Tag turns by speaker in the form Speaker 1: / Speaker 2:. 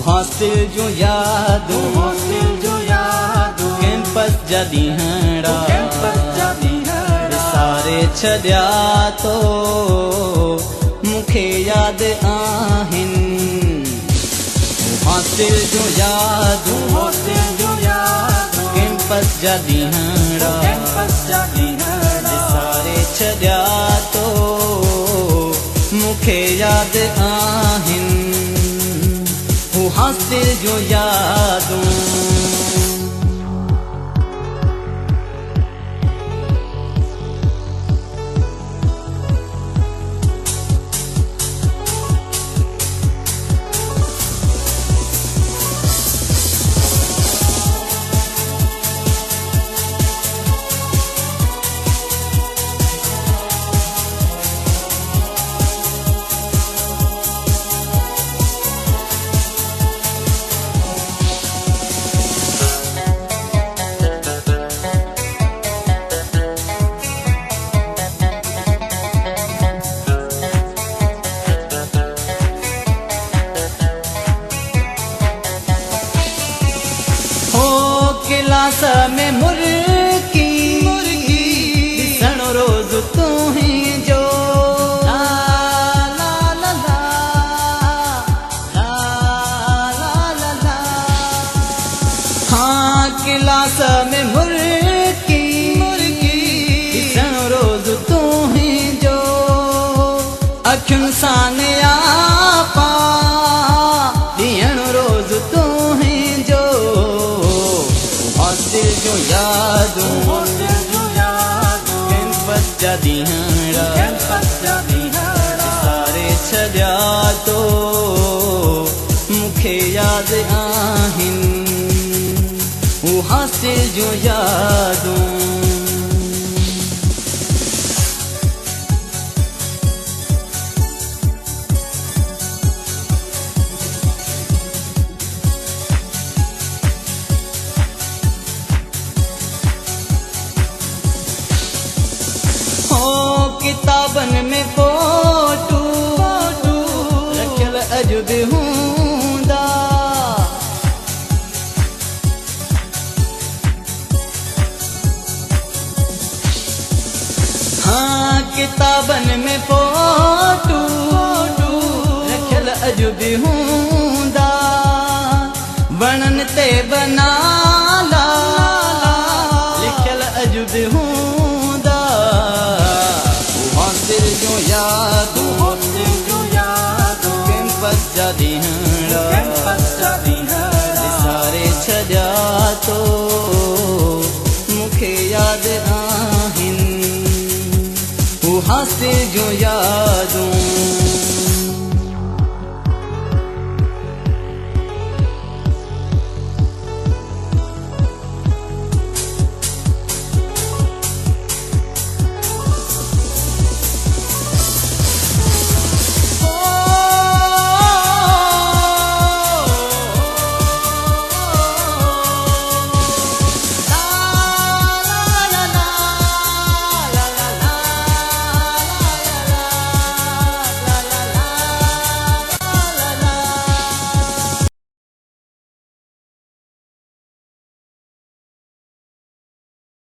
Speaker 1: हासिल जो यादूं कैंपस जा ॾींहड़ा सारे छॾिया तो मूंखे यादि आहिनि। हासिल जो यादूं कैंपस जा ॾींहड़ा सारे छॾिया तो मूंखे यादि आहिनि। हासिल जो यादूं क्लास में मुर्गी ॾिसण रोज़ तूं ही जो ला ला ला ला ला ला ला। हाँ क्लास में मुर्गी ॾिसण रोज़ तूं ही जो अखियुनि सां नियापा ॾियण रोज़ तूं ही जो। हासिल जो यादूं कैंपस जा ॾींहड़ा सारे छॾिया तो मूंखे यादि आहिनि। हासिल जो यादूं किताबन में फोटू रखियल अॼु बि हूंदा। हाँ किताबन में फोटू रखियल अॼु बि हूंदा। वणन ते बनाला लिखियल अॼु बि हूंदा। हासिल जो यादूं कैंपस जा ॾींहड़ा सारे छॾिया तो मूंखे यादि आहिनि। हासिल जो यादूं